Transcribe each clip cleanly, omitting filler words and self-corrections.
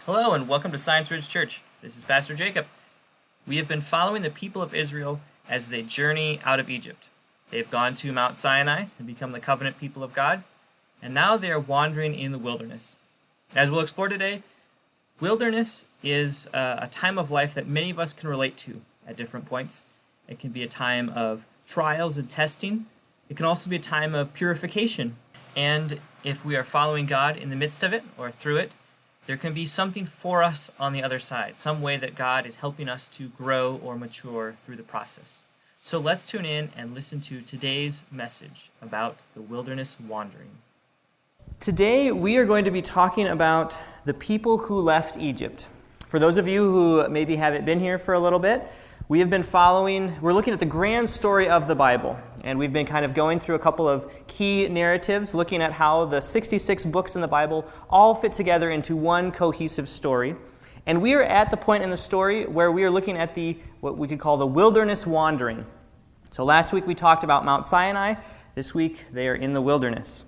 Hello and welcome to Science Ridge Church. This is Pastor Jacob. We have been following the people of Israel as they journey out of Egypt. They've gone to Mt Sinai and become the covenant people of God, and now they are wandering in the wilderness. As we'll explore today, wilderness is a time of life that many of us can relate to at different points. It can be a time of trials and testing. It can also be a time of purification. And if we are following God in the midst of it or through it, there can be something for us on the other side, some way that God is helping us to grow or mature through the process. So let's tune in and listen to today's message about the wilderness wandering. Today we are going to be talking about the people who left Egypt. For those of you who maybe haven't been here for a little bit, we're looking at the grand story of the Bible, and we've been kind of going through a couple of key narratives, looking at how the 66 books in the Bible all fit together into one cohesive story. And we are at the point in the story where we are looking at what we could call the wilderness wandering. So last week we talked about Mt Sinai. This week they are in the wilderness.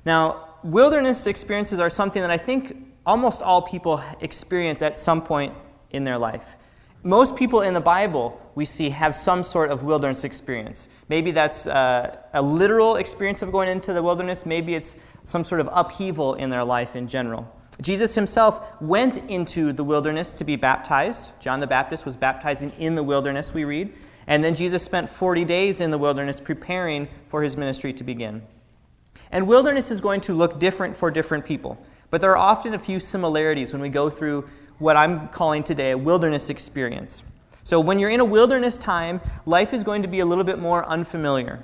Now, wilderness experiences are something that I think almost all people experience at some point in their life. Most people in the Bible we see have some sort of wilderness experience. Maybe that's a literal experience of going into the wilderness. Maybe it's some sort of upheaval in their life in general. Jesus himself went into the wilderness to be baptized. John the Baptist was baptizing in the wilderness, we read. And then Jesus spent 40 days in the wilderness preparing for his ministry to begin. And wilderness is going to look different for different people. But there are often a few similarities when we go through what I'm calling today a wilderness experience. So when you're in a wilderness time, life is going to be a little bit more unfamiliar.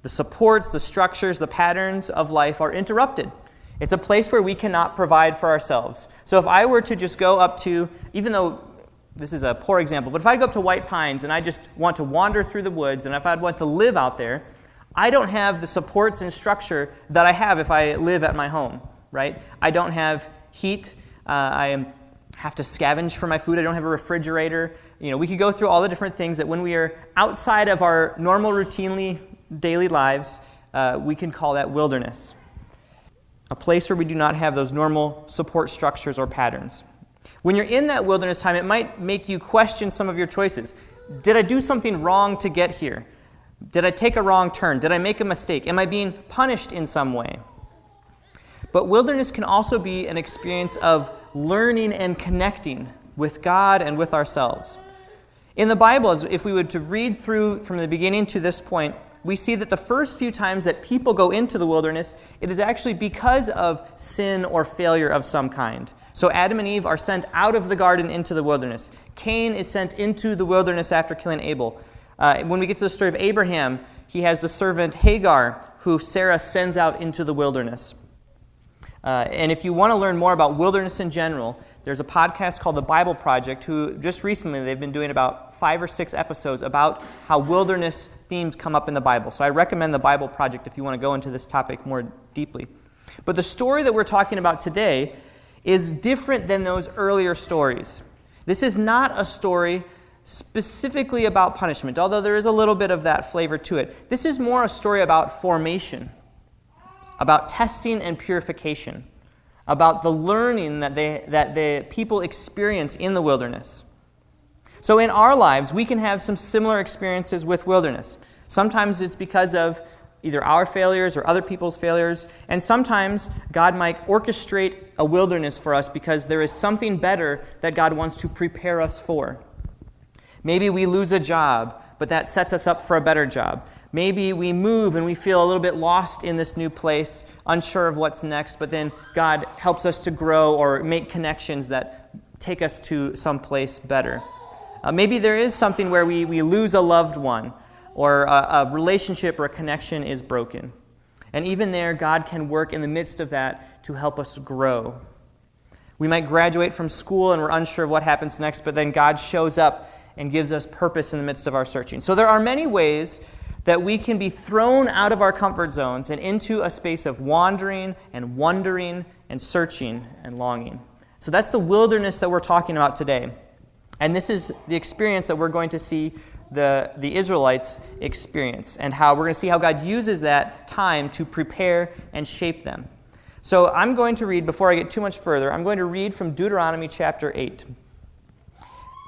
The supports, the structures, the patterns of life are interrupted. It's a place where we cannot provide for ourselves. So if I were to just go up to, even though this is a poor example, but if I go up to White Pines and I just want to wander through the woods, and if I'd want to live out there, I don't have the supports and structure that I have if I live at my home, right? I don't have heat. I have to scavenge for my food. I don't have a refrigerator. We could go through all the different things that when we are outside of our normal, routinely daily lives, we can call that wilderness. A place where we do not have those normal support structures or patterns. When you're in that wilderness time, it might make you question some of your choices. Did I do something wrong to get here? Did I take a wrong turn? Did I make a mistake? Am I being punished in some way? But wilderness can also be an experience of learning and connecting with God and with ourselves. In the Bible, if we were to read through from the beginning to this point, we see that the first few times that people go into the wilderness, it is actually because of sin or failure of some kind. So Adam and Eve are sent out of the garden into the wilderness. Cain is sent into the wilderness after killing Abel. When we get to the story of Abraham, he has the servant Hagar, who Sarah sends out into the wilderness. And if you want to learn more about wilderness in general, there's a podcast called The Bible Project, who just recently they've been doing about 5 or 6 episodes about how wilderness themes come up in the Bible. So I recommend The Bible Project if you want to go into this topic more deeply. But the story that we're talking about today is different than those earlier stories. This is not a story specifically about punishment, although there is a little bit of that flavor to it. This is more a story about formation, about testing and purification, about the learning that the people experience in the wilderness. So in our lives, we can have some similar experiences with wilderness. Sometimes it's because of either our failures or other people's failures, and sometimes God might orchestrate a wilderness for us because there is something better that God wants to prepare us for. Maybe we lose a job, but that sets us up for a better job. Maybe we move and we feel a little bit lost in this new place, unsure of what's next, but then God helps us to grow or make connections that take us to some place better. Maybe there is something where we lose a loved one, or a relationship or a connection is broken. And even there, God can work in the midst of that to help us grow. We might graduate from school and we're unsure of what happens next, but then God shows up and gives us purpose in the midst of our searching. So there are many ways that we can be thrown out of our comfort zones and into a space of wandering and wondering and searching and longing. So that's the wilderness that we're talking about today. And this is the experience that we're going to see the Israelites experience, and how we're going to see how God uses that time to prepare and shape them. So I'm going to read, before I get too much further, I'm going to read from Deuteronomy chapter 8.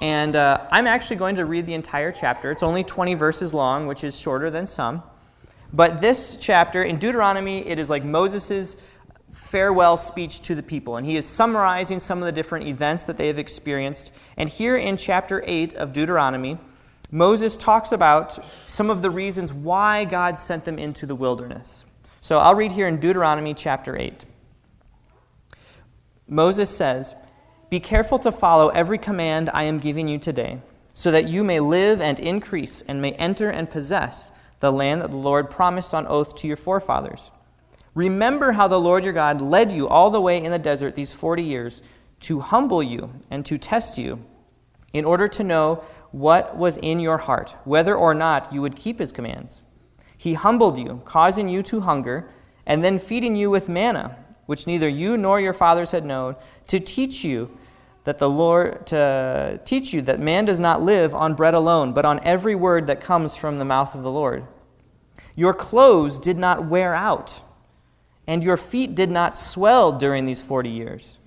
And I'm actually going to read the entire chapter. It's only 20 verses long, which is shorter than some. But this chapter, in Deuteronomy, it is like Moses' farewell speech to the people. And he is summarizing some of the different events that they have experienced. And here in chapter 8 of Deuteronomy, Moses talks about some of the reasons why God sent them into the wilderness. So I'll read here in Deuteronomy chapter 8. Moses says, "Be careful to follow every command I am giving you today, so that you may live and increase and may enter and possess the land that the Lord promised on oath to your forefathers. Remember how the Lord your God led you all the way in the desert these 40 years to humble you and to test you, in order to know what was in your heart, whether or not you would keep his commands. He humbled you, causing you to hunger, and then feeding you with manna, which neither you nor your fathers had known, to teach you that man does not live on bread alone, but on every word that comes from the mouth of the Lord. Your clothes did not wear out, and your feet did not swell during these 40 years.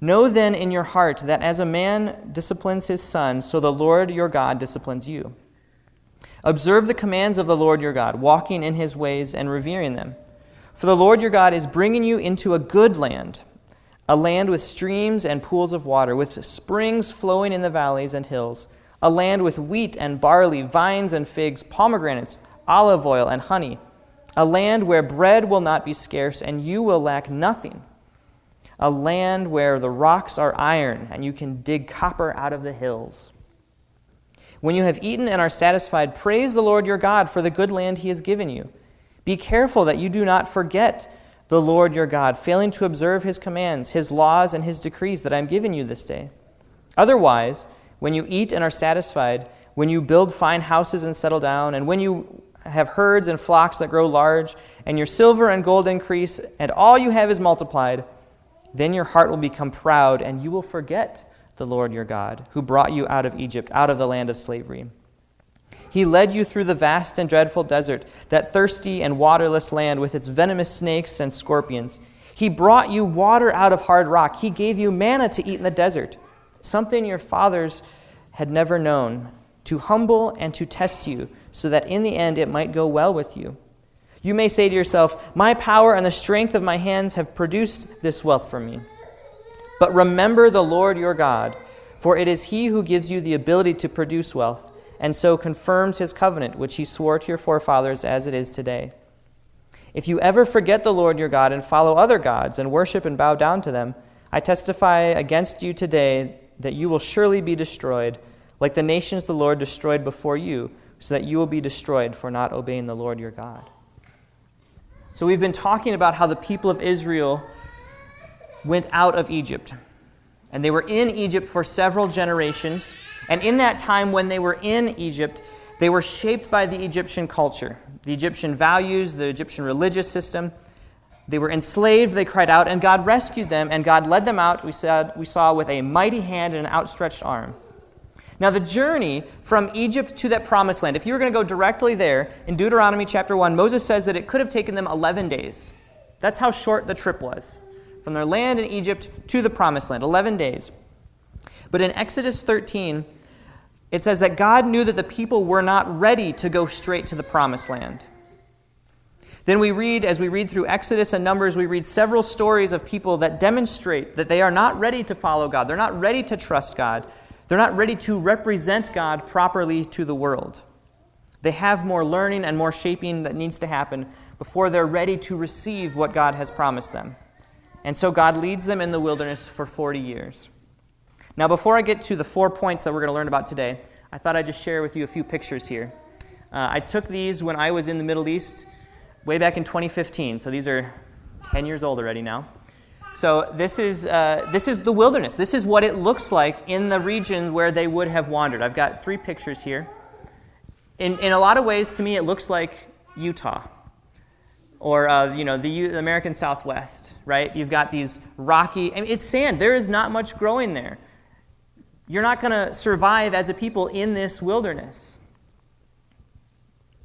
Know then in your heart that as a man disciplines his son, so the Lord your God disciplines you. Observe the commands of the Lord your God, walking in his ways and revering them. For the Lord your God is bringing you into a good land, a land with streams and pools of water, with springs flowing in the valleys and hills, a land with wheat and barley, vines and figs, pomegranates, olive oil and honey, a land where bread will not be scarce and you will lack nothing, a land where the rocks are iron and you can dig copper out of the hills. When you have eaten and are satisfied, praise the Lord your God for the good land he has given you. Be careful that you do not forget the Lord your God, failing to observe his commands, his laws, and his decrees that I am giving you this day. Otherwise, when you eat and are satisfied, when you build fine houses and settle down, and when you have herds and flocks that grow large, and your silver and gold increase, and all you have is multiplied, then your heart will become proud, and you will forget the Lord your God, who brought you out of Egypt, out of the land of slavery. He led you through the vast and dreadful desert, that thirsty and waterless land with its venomous snakes and scorpions. He brought you water out of hard rock. He gave you manna to eat in the desert, something your fathers had never known, to humble and to test you, so that in the end it might go well with you. You may say to yourself, my power and the strength of my hands have produced this wealth for me. But remember the Lord your God, for it is he who gives you the ability to produce wealth, and so confirms his covenant, which he swore to your forefathers as it is today. If you ever forget the Lord your God and follow other gods and worship and bow down to them, I testify against you today that you will surely be destroyed, like the nations the Lord destroyed before you, so that you will be destroyed for not obeying the Lord your God. So we've been talking about how the people of Israel went out of Egypt. And they were in Egypt for several generations. And in that time when they were in Egypt, they were shaped by the Egyptian culture, the Egyptian values, the Egyptian religious system. They were enslaved, they cried out, and God rescued them, and God led them out, we saw, with a mighty hand and an outstretched arm. Now the journey from Egypt to that promised land, if you were going to go directly there, in Deuteronomy chapter 1, Moses says that it could have taken them 11 days. That's how short the trip was. From their land in Egypt to the promised land, 11 days. But in Exodus 13, it says that God knew that the people were not ready to go straight to the promised land. Then as we read through Exodus and Numbers, we read several stories of people that demonstrate that they are not ready to follow God. They're not ready to trust God. They're not ready to represent God properly to the world. They have more learning and more shaping that needs to happen before they're ready to receive what God has promised them. And so God leads them in the wilderness for 40 years. Now, before I get to the 4 points that we're going to learn about today, I thought I'd just share with you a few pictures here. I took these when I was in the Middle East way back in 2015. So these are 10 years old already now. So this is the wilderness. This is what it looks like in the region where they would have wandered. I've got 3 pictures here. In a lot of ways, to me, it looks like Utah. Or, the American Southwest, right? You've got these rocky, it's sand. There is not much growing there. You're not going to survive as a people in this wilderness.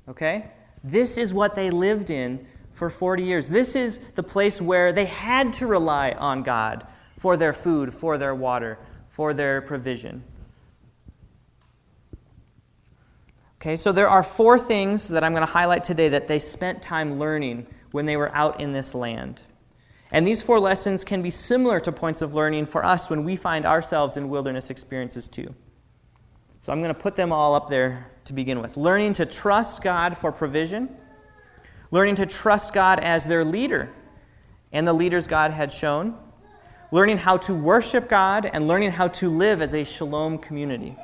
Okay? This is what they lived in for 40 years. This is the place where they had to rely on God for their food, for their water, for their provision. Okay, so there are 4 things that I'm going to highlight today that they spent time learning when they were out in this land. And these 4 lessons can be similar to points of learning for us when we find ourselves in wilderness experiences too. So I'm going to put them all up there to begin with. Learning to trust God for provision. Learning to trust God as their leader and the leaders God had shown. Learning how to worship God and learning how to live as a shalom community.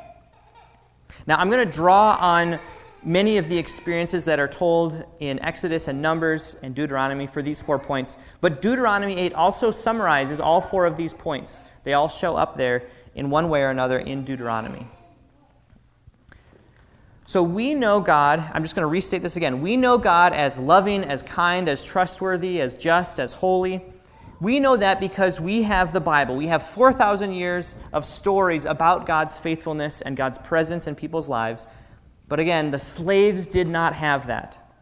Now, I'm going to draw on many of the experiences that are told in Exodus and Numbers and Deuteronomy for these 4 points. But Deuteronomy 8 also summarizes all 4 of these points. They all show up there in one way or another in Deuteronomy. So we know God, I'm just going to restate this again. We know God as loving, as kind, as trustworthy, as just, as holy. We know that because we have the Bible. We have 4,000 years of stories about God's faithfulness and God's presence in people's lives. But again, the slaves did not have that.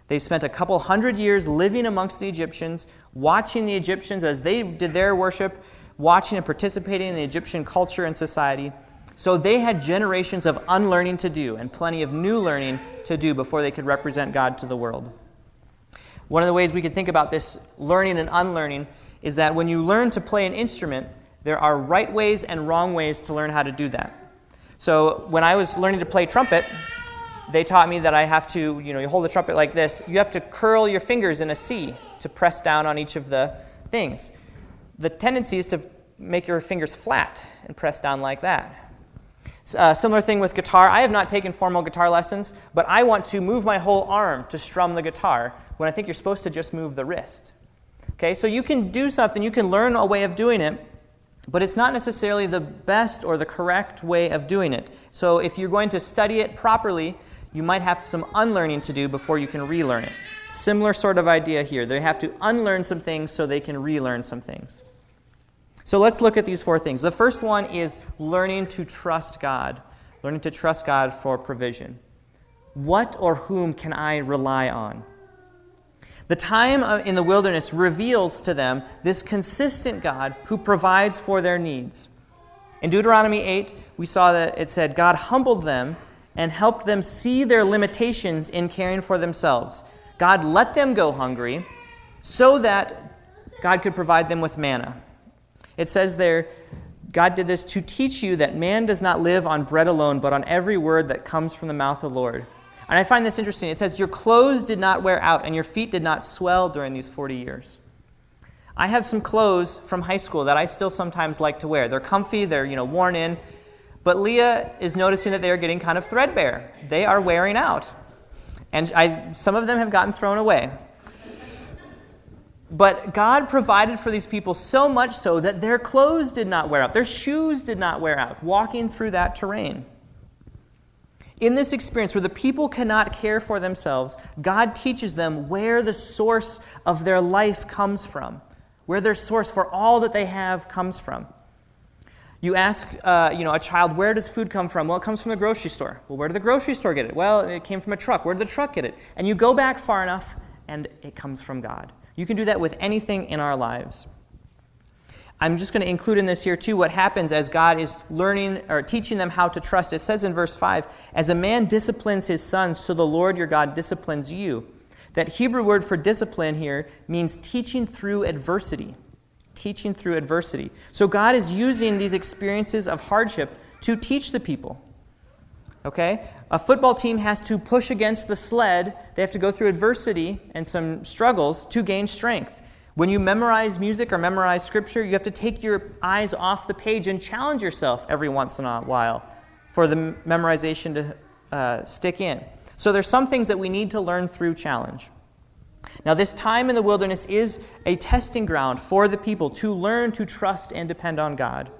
They spent a couple hundred years living amongst the Egyptians, watching the Egyptians as they did their worship, watching and participating in the Egyptian culture and society. So they had generations of unlearning to do and plenty of new learning to do before they could represent God to the world. One of the ways we could think about this learning and unlearning is that when you learn to play an instrument, there are right ways and wrong ways to learn how to do that. So when I was learning to play trumpet, they taught me that I have to, you hold the trumpet like this. You have to curl your fingers in a C to press down on each of the things. The tendency is to make your fingers flat and press down like that. Similar thing with guitar. I have not taken formal guitar lessons, but I want to move my whole arm to strum the guitar when I think you're supposed to just move the wrist. Okay, so you can do something, you can learn a way of doing it, but it's not necessarily the best or the correct way of doing it. So if you're going to study it properly, you might have some unlearning to do before you can relearn it. Similar sort of idea here. They have to unlearn some things so they can relearn some things. So let's look at these 4 things. The first one is learning to trust God. Learning to trust God for provision. What or whom can I rely on? The time in the wilderness reveals to them this consistent God who provides for their needs. In Deuteronomy 8, we saw that it said, God humbled them and helped them see their limitations in caring for themselves. God let them go hungry so that God could provide them with manna. It says there, God did this to teach you that man does not live on bread alone, but on every word that comes from the mouth of the Lord. And I find this interesting. It says, your clothes did not wear out, and your feet did not swell during these 40 years. I have some clothes from high school that I still sometimes like to wear. They're comfy, they're worn in. But Leah is noticing that they are getting kind of threadbare. They are wearing out. And some of them have gotten thrown away. But God provided for these people so much so that their clothes did not wear out. Their shoes did not wear out, walking through that terrain. In this experience where the people cannot care for themselves, God teaches them where the source of their life comes from, where their source for all that they have comes from. You ask a child, where does food come from? Well, it comes from the grocery store. Well, where did the grocery store get it? Well, it came from a truck. Where did the truck get it? And you go back far enough, and it comes from God. You can do that with anything in our lives. I'm just going to include in this here, too, what happens as God is learning or teaching them how to trust. It says in verse 5, as a man disciplines his son, so the Lord your God disciplines you. That Hebrew word for discipline here means teaching through adversity. Teaching through adversity. So God is using these experiences of hardship to teach the people. Okay? A football team has to push against the sled. They have to go through adversity and some struggles to gain strength. When you memorize music or memorize scripture, you have to take your eyes off the page and challenge yourself every once in a while for the memorization to stick in. So there's some things that we need to learn through challenge. Now, this time in the wilderness is a testing ground for the people to learn to trust and depend on God.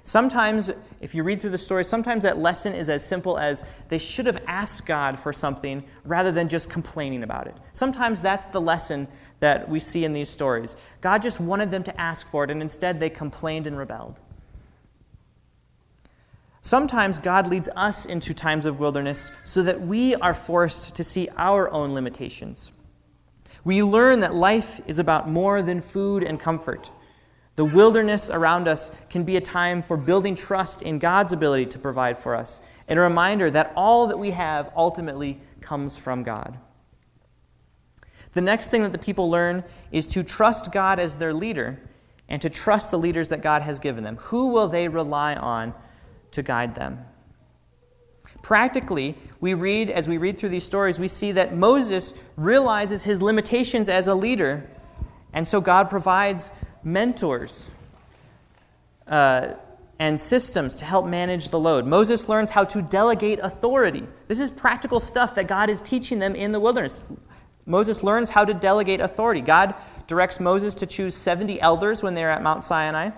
Sometimes, if you read through the story, sometimes that lesson is as simple as they should have asked God for something rather than just complaining about it. Sometimes that's the lesson that we see in these stories. God just wanted them to ask for it, and instead they complained and rebelled. Sometimes God leads us into times of wilderness so that we are forced to see our own limitations. We learn that life is about more than food and comfort. The wilderness around us can be a time for building trust in God's ability to provide for us, and a reminder that all that we have ultimately comes from God. The next thing that the people learn is to trust God as their leader and to trust the leaders that God has given them. Who will they rely on to guide them? Practically, as we read through these stories, we see that Moses realizes his limitations as a leader, and so God provides mentors and systems to help manage the load. Moses learns how to delegate authority. This is practical stuff that God is teaching them in the wilderness. Moses learns how to delegate authority. God directs Moses to choose 70 elders when they're at Mount Sinai.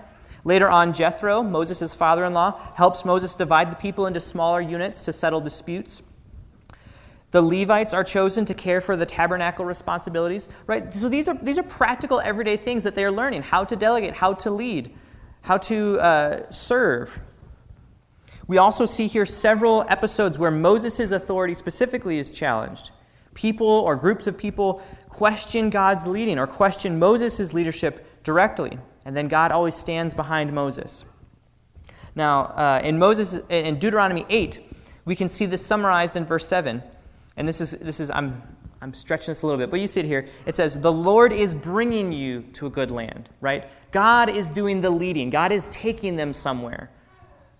Later on, Jethro, Moses' father-in-law, helps Moses divide the people into smaller units to settle disputes. The Levites are chosen to care for the tabernacle responsibilities. Right? So these are practical everyday things that they are learning: how to delegate, how to lead, how to serve. We also see here several episodes where Moses' authority specifically is challenged. People or groups of people question God's leading or question Moses' leadership directly, and then God always stands behind Moses. Now, in Deuteronomy 8, we can see this summarized in verse 7. And this is I'm stretching this a little bit, but you see it here. It says, "The Lord is bringing you to a good land," right? God is doing the leading. God is taking them somewhere.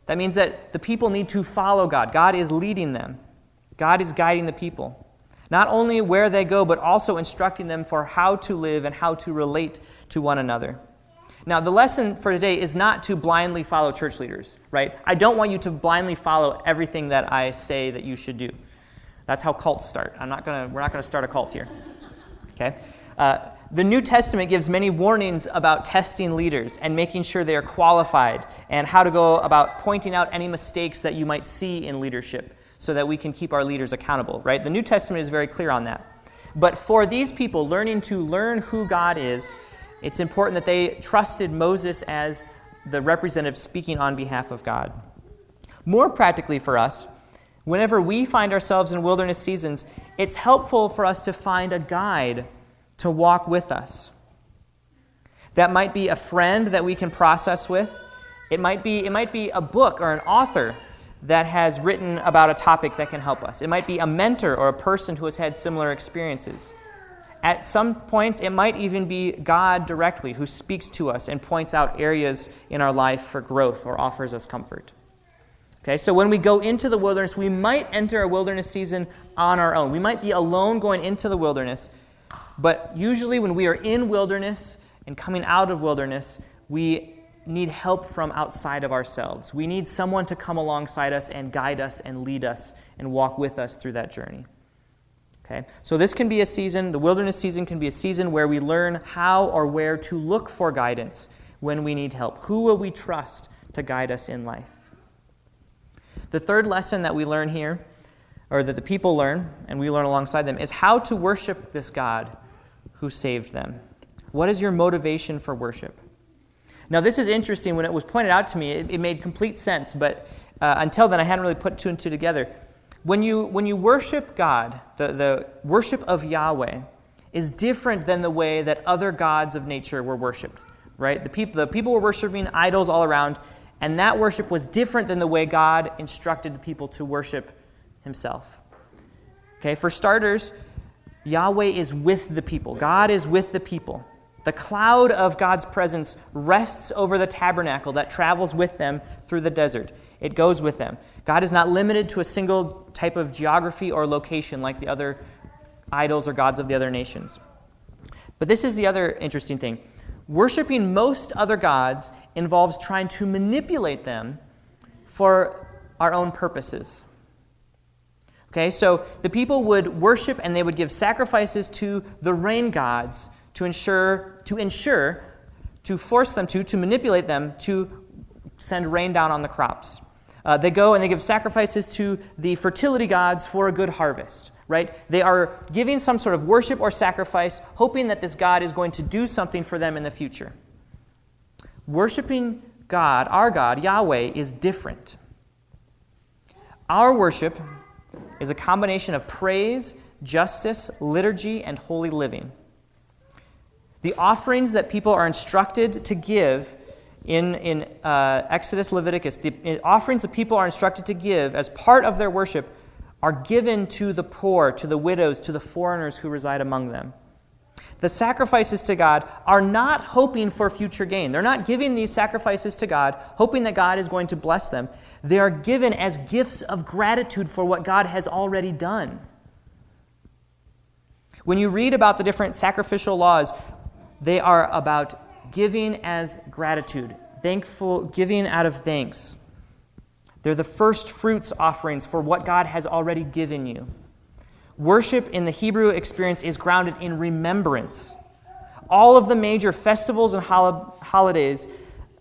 That means that the people need to follow God. God is leading them. God is guiding the people. Not only where they go, but also instructing them for how to live and how to relate to one another. Now, the lesson for today is not to blindly follow church leaders, right? I don't want you to blindly follow everything that I say that you should do. That's how cults start. We're not going to start a cult here. Okay? The New Testament gives many warnings about testing leaders and making sure they are qualified, and how to go about pointing out any mistakes that you might see in leadership, so that we can keep our leaders accountable, right? The New Testament is very clear on that. But for these people learn who God is, it's important that they trusted Moses as the representative speaking on behalf of God. More practically for us, whenever we find ourselves in wilderness seasons, it's helpful for us to find a guide to walk with us. That might be a friend that we can process with. It might be a book or an author that has written about a topic that can help us. It might be a mentor or a person who has had similar experiences. At some points, it might even be God directly who speaks to us and points out areas in our life for growth or offers us comfort. Okay, so when we go into the wilderness, we might enter a wilderness season on our own. We might be alone going into the wilderness, but usually when we are in wilderness and coming out of wilderness, we need help from outside of ourselves. We need someone to come alongside us and guide us and lead us and walk with us through that journey. Okay? So this can be a season, the wilderness season can be a season where we learn how or where to look for guidance when we need help. Who will we trust to guide us in life? The third lesson that we learn here, or that the people learn, and we learn alongside them, is how to worship this God who saved them. What is your motivation for worship? Now, this is interesting. When it was pointed out to me, it made complete sense, but until then, I hadn't really put two and two together. When you worship God, the worship of Yahweh is different than the way that other gods of nature were worshipped, right? The people were worshiping idols all around, and that worship was different than the way God instructed the people to worship himself. Okay, for starters, Yahweh is with the people. God is with the people. The cloud of God's presence rests over the tabernacle that travels with them through the desert. It goes with them. God is not limited to a single type of geography or location like the other idols or gods of the other nations. But this is the other interesting thing. Worshiping most other gods involves trying to manipulate them for our own purposes. Okay, so the people would worship and they would give sacrifices to the rain gods to force them to manipulate them to send rain down on the crops. They go and they give sacrifices to the fertility gods for a good harvest, right? They are giving some sort of worship or sacrifice, hoping that this God is going to do something for them in the future. Worshiping God, our God, Yahweh, is different. Our worship is a combination of praise, justice, liturgy, and holy living. The offerings that people are instructed to give in Exodus, Leviticus, the offerings that people are instructed to give as part of their worship are given to the poor, to the widows, to the foreigners who reside among them. The sacrifices to God are not hoping for future gain. They're not giving these sacrifices to God, hoping that God is going to bless them. They are given as gifts of gratitude for what God has already done. When you read about the different sacrificial laws, they are about giving as gratitude, thankful, giving out of thanks. They're the first fruits offerings for what God has already given you. Worship in the Hebrew experience is grounded in remembrance. All of the major festivals and holidays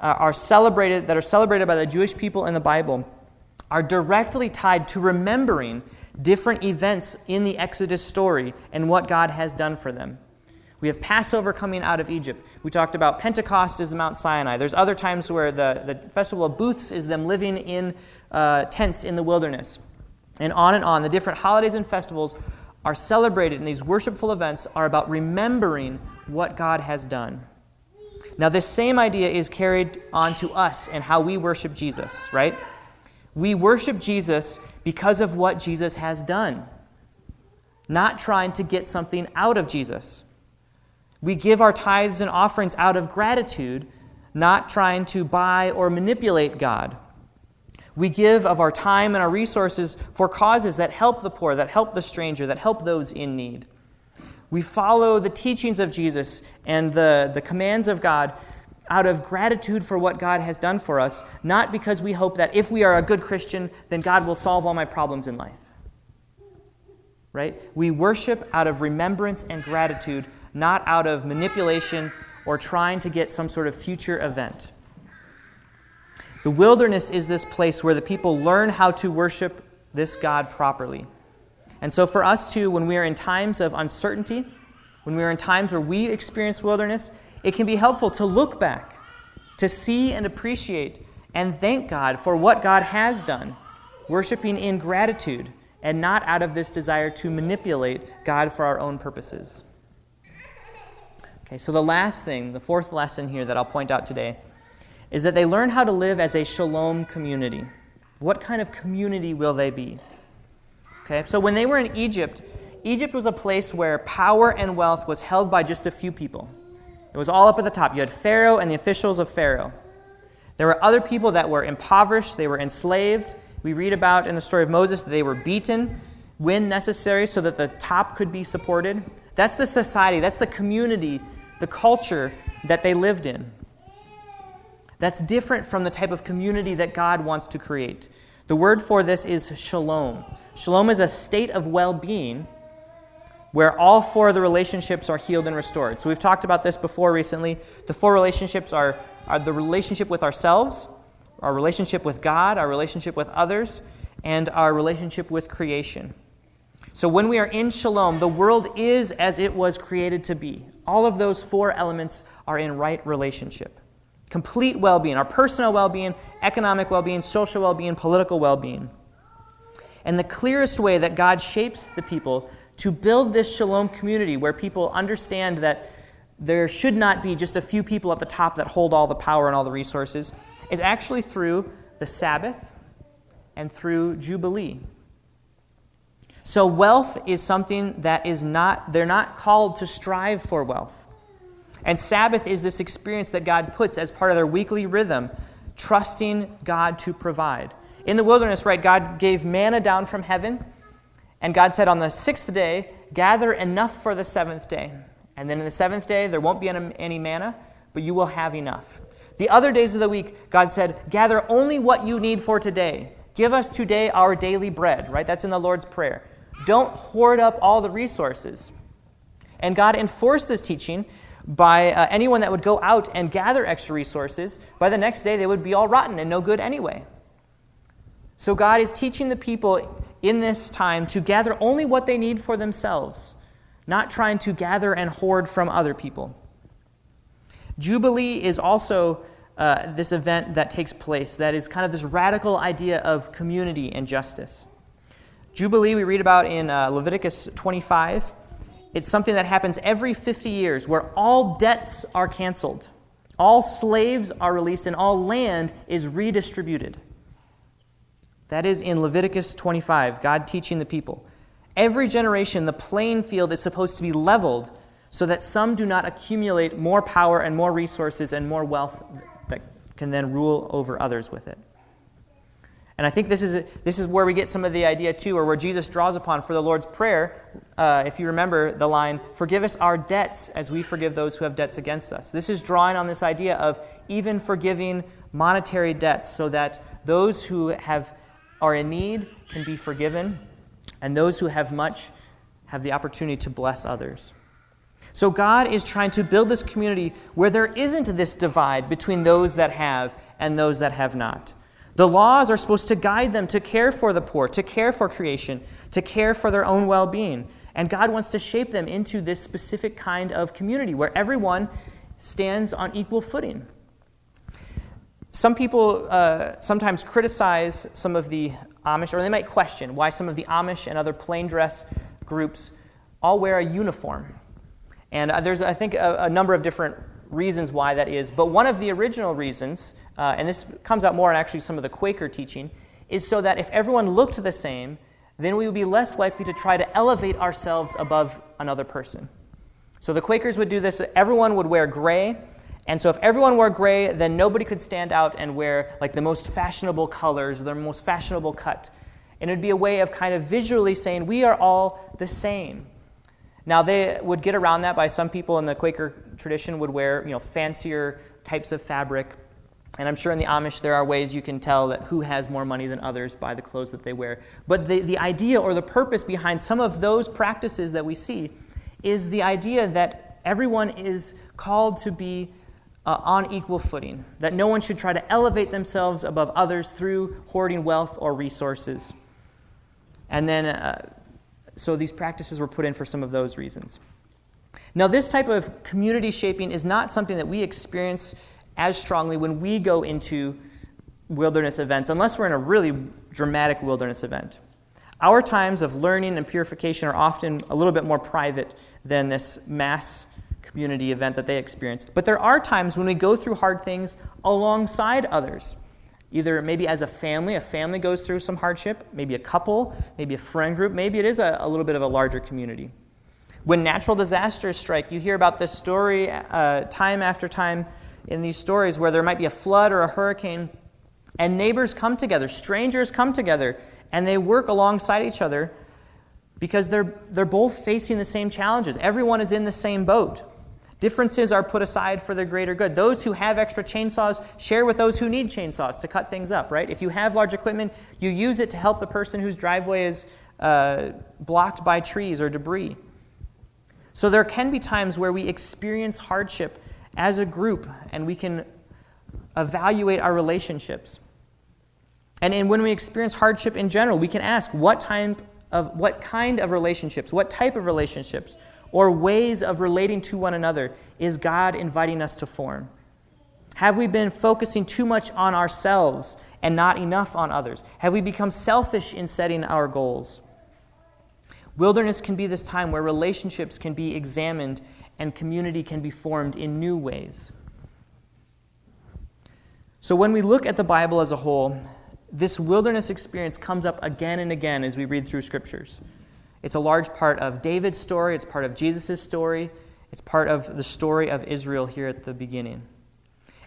that are celebrated by the Jewish people in the Bible are directly tied to remembering different events in the Exodus story and what God has done for them. We have Passover coming out of Egypt. We talked about Pentecost is the Mount Sinai. There's other times where the Festival of Booths is them living in tents in the wilderness. And on. The different holidays and festivals are celebrated, and these worshipful events are about remembering what God has done. Now, this same idea is carried on to us and how we worship Jesus, right? We worship Jesus because of what Jesus has done, not trying to get something out of Jesus. We give our tithes and offerings out of gratitude, not trying to buy or manipulate God. We give of our time and our resources for causes that help the poor, that help the stranger, that help those in need. We follow the teachings of Jesus and the commands of God out of gratitude for what God has done for us, not because we hope that if we are a good Christian, then God will solve all my problems in life. Right? We worship out of remembrance and gratitude, not out of manipulation or trying to get some sort of future event. The wilderness is this place where the people learn how to worship this God properly. And so for us too, when we are in times of uncertainty, when we are in times where we experience wilderness, it can be helpful to look back, to see and appreciate and thank God for what God has done, worshiping in gratitude and not out of this desire to manipulate God for our own purposes. Okay, so the last thing, the fourth lesson here that I'll point out today, is that they learn how to live as a shalom community. What kind of community will they be? Okay, so when they were in Egypt, Egypt was a place where power and wealth was held by just a few people. It was all up at the top. You had Pharaoh and the officials of Pharaoh. There were other people that were impoverished. They were enslaved. We read about in the story of Moses that they were beaten when necessary so that the top could be supported. That's the society, that's the community, the culture that they lived in. That's different from the type of community that God wants to create. The word for this is shalom. Shalom is a state of well-being where all four of the relationships are healed and restored. So we've talked about this before recently. The four relationships are the relationship with ourselves, our relationship with God, our relationship with others, and our relationship with creation. So when we are in shalom, the world is as it was created to be. All of those four elements are in right relationship. Complete well-being, our personal well-being, economic well-being, social well-being, political well-being. And the clearest way that God shapes the people to build this shalom community where people understand that there should not be just a few people at the top that hold all the power and all the resources is actually through the Sabbath and through Jubilee. So wealth is something that they're not called to strive for wealth. And Sabbath is this experience that God puts as part of their weekly rhythm, trusting God to provide. In the wilderness, right, God gave manna down from heaven, and God said on the sixth day, gather enough for the seventh day. And then in the seventh day, there won't be any manna, but you will have enough. The other days of the week, God said, gather only what you need for today. Give us today our daily bread, right? That's in the Lord's Prayer. Don't hoard up all the resources. And God enforced this teaching by anyone that would go out and gather extra resources. By the next day, they would be all rotten and no good anyway. So God is teaching the people in this time to gather only what they need for themselves, not trying to gather and hoard from other people. Jubilee is also this event that takes place that is kind of this radical idea of community and justice. Jubilee we read about in Leviticus 25. It's something that happens every 50 years where all debts are canceled, all slaves are released, and all land is redistributed. That is in Leviticus 25, God teaching the people. Every generation, the playing field is supposed to be leveled so that some do not accumulate more power and more resources and more wealth that can then rule over others with it. And I think this is where we get some of the idea too, or where Jesus draws upon for the Lord's Prayer, if you remember the line, "Forgive us our debts as we forgive those who have debts against us." This is drawing on this idea of even forgiving monetary debts so that those who are in need can be forgiven, and those who have much have the opportunity to bless others. So God is trying to build this community where there isn't this divide between those that have and those that have not. The laws are supposed to guide them to care for the poor, to care for creation, to care for their own well-being. And God wants to shape them into this specific kind of community where everyone stands on equal footing. Some people sometimes criticize some of the Amish, or they might question why some of the Amish and other plain dress groups all wear a uniform. And there's, I think, a number of different reasons why that is. But one of the original reasons, and this comes out more in actually some of the Quaker teaching, is so that if everyone looked the same, then we would be less likely to try to elevate ourselves above another person. So the Quakers would do this. Everyone would wear gray. And so if everyone wore gray, then nobody could stand out and wear like the most fashionable colors, the most fashionable cut. And it would be a way of kind of visually saying we are all the same. Now they would get around that by some people in the Quaker tradition would wear, fancier types of fabric. And I'm sure in the Amish there are ways you can tell that who has more money than others by the clothes that they wear. But the idea or the purpose behind some of those practices that we see is the idea that everyone is called to be on equal footing, that no one should try to elevate themselves above others through hoarding wealth or resources. And then, so these practices were put in for some of those reasons. Now, this type of community shaping is not something that we experience as strongly when we go into wilderness events, unless we're in a really dramatic wilderness event. Our times of learning and purification are often a little bit more private than this mass community event that they experience. But there are times when we go through hard things alongside others. Either maybe as a family goes through some hardship, maybe a couple, maybe a friend group, maybe it is a little bit of a larger community. When natural disasters strike, you hear about this story time after time in these stories where there might be a flood or a hurricane, and neighbors come together, strangers come together, and they work alongside each other because they're both facing the same challenges. Everyone is in the same boat. Differences are put aside for the greater good. Those who have extra chainsaws share with those who need chainsaws to cut things up, right? If you have large equipment, you use it to help the person whose driveway is blocked by trees or debris. So there can be times where we experience hardship as a group, and we can evaluate our relationships. And when we experience hardship in general, we can ask what kind of relationships, what type of relationships, or ways of relating to one another is God inviting us to form? Have we been focusing too much on ourselves and not enough on others? Have we become selfish in setting our goals? Wilderness can be this time where relationships can be examined and community can be formed in new ways. So when we look at the Bible as a whole, this wilderness experience comes up again and again as we read through scriptures. It's a large part of David's story. It's part of Jesus' story. It's part of the story of Israel here at the beginning.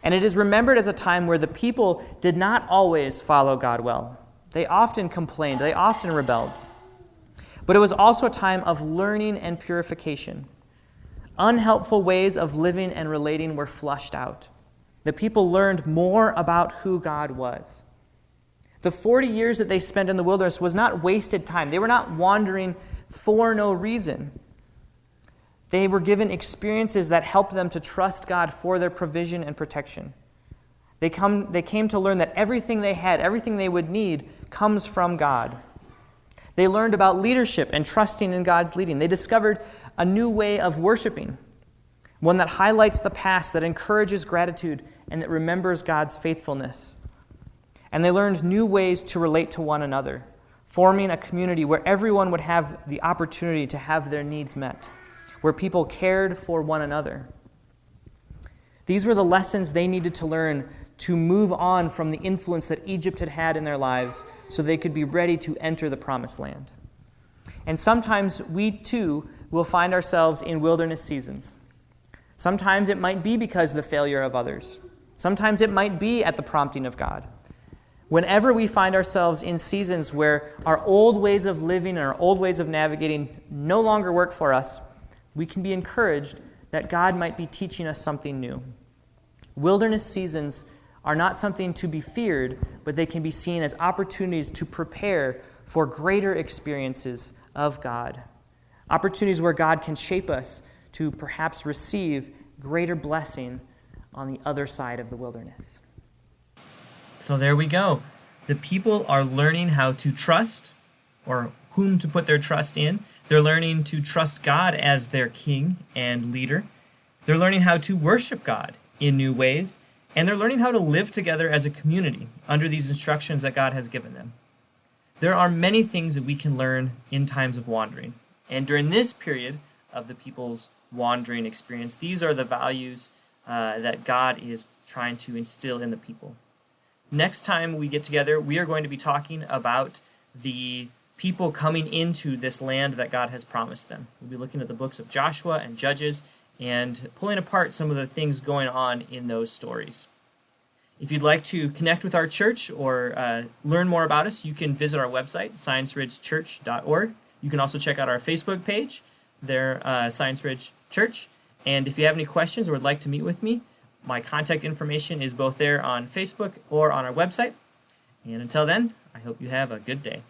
And it is remembered as a time where the people did not always follow God well. They often complained. They often rebelled. But it was also a time of learning and purification. Unhelpful ways of living and relating were flushed out. The people learned more about who God was. The 40 years that they spent in the wilderness was not wasted time. They were not wandering for no reason. They were given experiences that helped them to trust God for their provision and protection. They came to learn that everything they had, everything they would need, comes from God. They learned about leadership and trusting in God's leading. They discovered a new way of worshiping, one that highlights the past, that encourages gratitude, and that remembers God's faithfulness. And they learned new ways to relate to one another, forming a community where everyone would have the opportunity to have their needs met. where people cared for one another. These were the lessons they needed to learn to move on from the influence that Egypt had had in their lives so they could be ready to enter the promised land. And sometimes we too will find ourselves in wilderness seasons. Sometimes it might be because of the failure of others. Sometimes it might be at the prompting of God. Whenever we find ourselves in seasons where our old ways of living and our old ways of navigating no longer work for us, we can be encouraged that God might be teaching us something new. Wilderness seasons are not something to be feared, but they can be seen as opportunities to prepare for greater experiences of God. Opportunities where God can shape us to perhaps receive greater blessing on the other side of the wilderness. So there we go. The people are learning how to trust, or whom to put their trust in. They're learning to trust God as their king and leader. They're learning how to worship God in new ways. And they're learning how to live together as a community under these instructions that God has given them. There are many things that we can learn in times of wandering. And during this period of the people's wandering experience, these are the values that God is trying to instill in the people. Next time we get together, we are going to be talking about the people coming into this land that God has promised them. We'll be looking at the books of Joshua and Judges and pulling apart some of the things going on in those stories. If you'd like to connect with our church or learn more about us, you can visit our website, scienceridgechurch.org. You can also check out our Facebook page, there, Science Ridge Church. And if you have any questions or would like to meet with me, my contact information is both there on Facebook or on our website. And until then, I hope you have a good day.